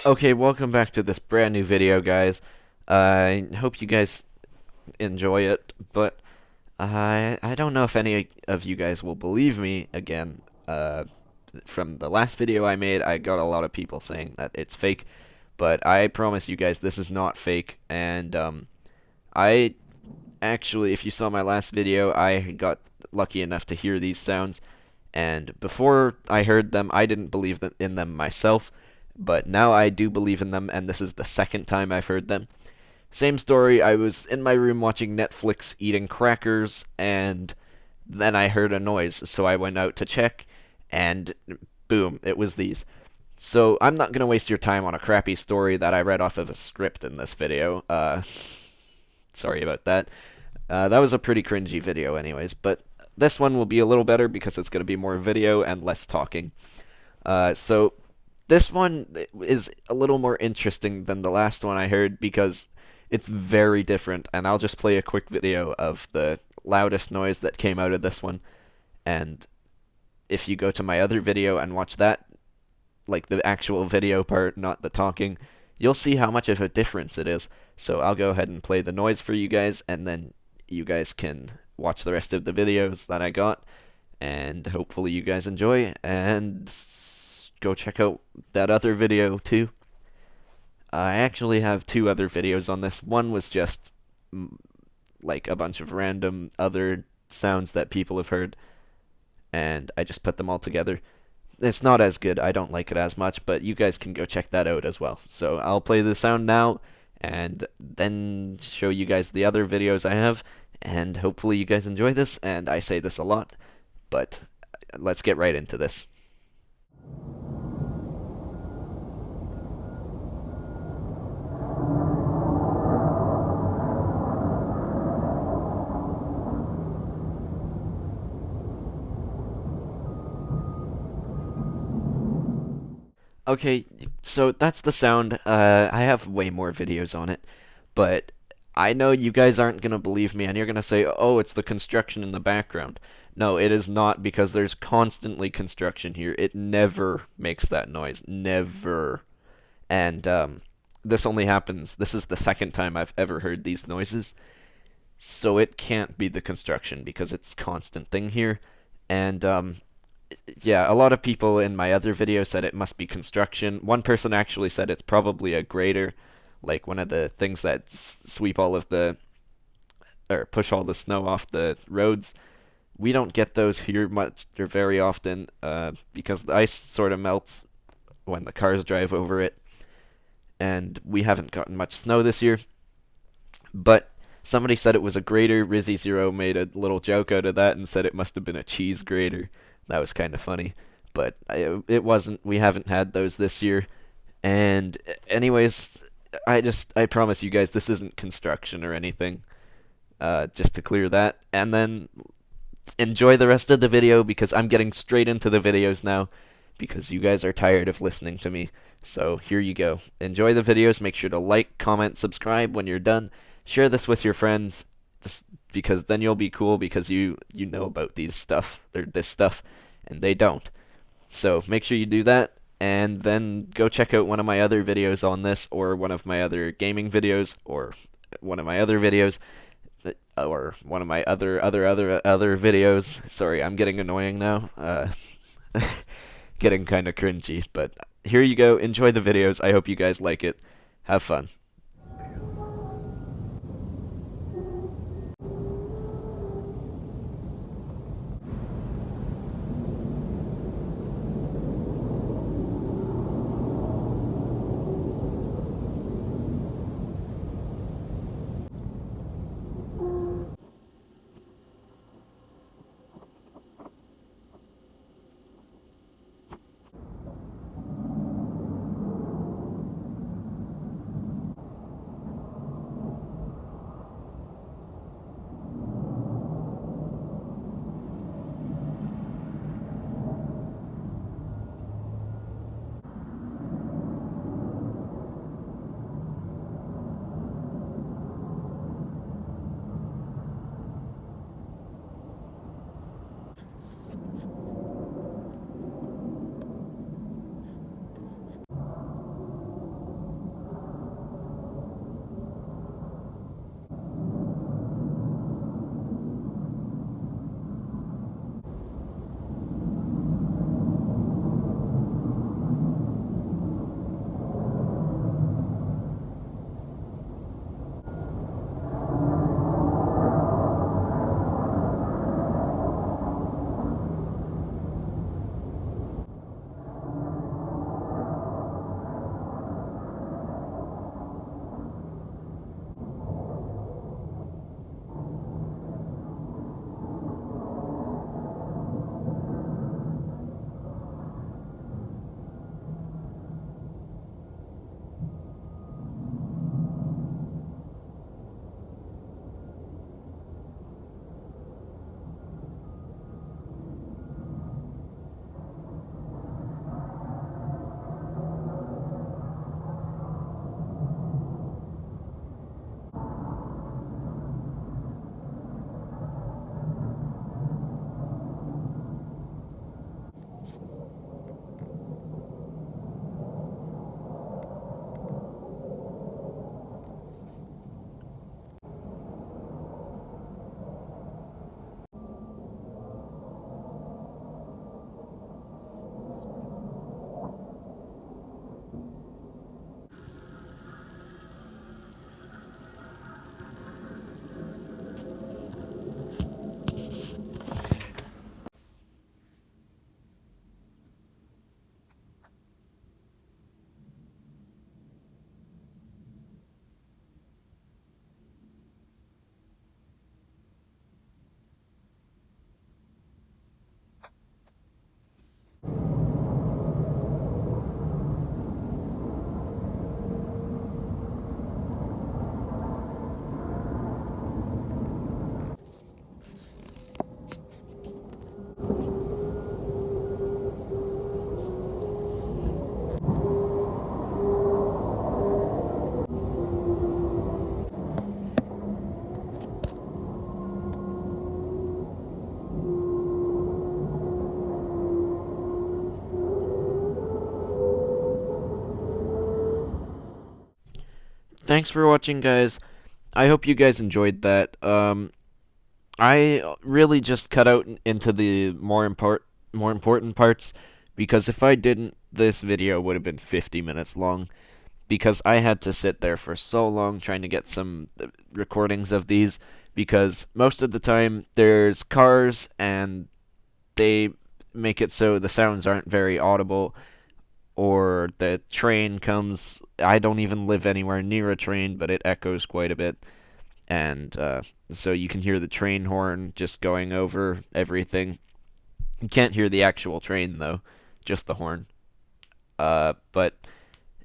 Okay, welcome back to this brand new video, guys. I hope you guys enjoy it, but I don't know if any of you guys will believe me again. From the last video I made, I got a lot of people saying that it's fake, but I promise you guys this is not fake, and I actually, if you saw my last video, I got lucky enough to hear these sounds, and before I heard them, I didn't believe in them myself, but now I do believe in them, and this is the second time I've heard them. Same story, I was in my room watching Netflix eating crackers, and then I heard a noise, so I went out to check, and boom, it was these. So I'm not going to waste your time on a crappy story that I read off of a script in this video. Sorry about that. That was a pretty cringy video, anyways, but this one will be a little better because it's going to be more video and less talking. So this one is a little more interesting than the last one I heard because it's very different, and I'll just play a quick video of the loudest noise that came out of this one. And if you go to my other video and watch that, like the actual video part, not the talking, you'll see how much of a difference it is. So I'll go ahead and play the noise for you guys, and then you guys can watch the rest of the videos that I got, and hopefully you guys enjoy, and go check out that other video too. I actually have two other videos on this. One was just like a bunch of random other sounds that people have heard, and I just put them all together. It's not as good. I don't like it as much, but you guys can go check that out as well. So I'll play the sound now and then show you guys the other videos I have, and hopefully you guys enjoy this, and I say this a lot, but let's get right into this. Okay, so that's the sound. I have way more videos on it, but I know you guys aren't going to believe me, and you're going to say, oh, it's the construction in the background. No, it is not, because there's constantly construction here. It never makes that noise. Never. And this only happens, this is the second time I've ever heard these noises, so it can't be the construction because it's a constant thing here. And yeah, a lot of people in my other video said it must be construction. One person actually said it's probably a grader, like one of the things that sweep all of the or push all the snow off the roads. We don't get those here much or very often because the ice sort of melts when the cars drive over it, and we haven't gotten much snow this year. But somebody said it was a grater. Rizzy Zero made a little joke out of that and said it must have been a cheese grater. That was kind of funny, but it wasn't. We haven't had those this year. And anyways, I promise you guys this isn't construction or anything. Just to clear that, and then enjoy the rest of the video because I'm getting straight into the videos now because you guys are tired of listening to me. So here you go. Enjoy the videos. Make sure to like, comment, subscribe when you're done. Share this with your friends because then you'll be cool because you know about these stuff or this stuff and they don't. So make sure you do that, and then go check out one of my other videos on this, or one of my other gaming videos, or one of my other videos, or one of my other videos. Sorry, I'm getting annoying now. Getting kind of cringy, but here you go. Enjoy the videos. I hope you guys like it. Have fun. thanks for watching, guys. I hope you guys enjoyed that. I really just cut out into the more important parts, because if I didn't, this video would have been 50 minutes long, because I had to sit there for so long trying to get some recordings of these, because most of the time there's cars and they make it so the sounds aren't very audible, or the train comes. I don't even live anywhere near a train, but it echoes quite a bit, and so you can hear the train horn just going over everything. You can't hear the actual train though, just the horn. But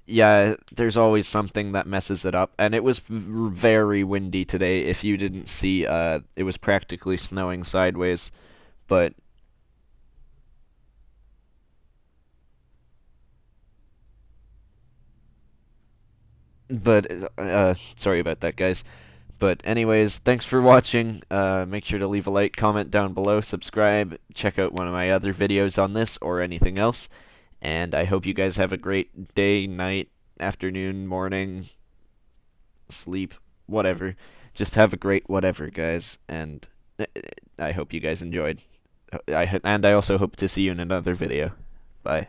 yeah, there's always something that messes it up, and it was very windy today. If you didn't see, it was practically snowing sideways, but sorry about that, guys. But anyways, thanks for watching. Make sure to leave a like, comment down below, subscribe, check out one of my other videos on this or anything else. And I hope you guys have a great day, night, afternoon, morning, sleep, whatever. Just have a great whatever, guys. And I hope you guys enjoyed. And I also hope to see you in another video. Bye.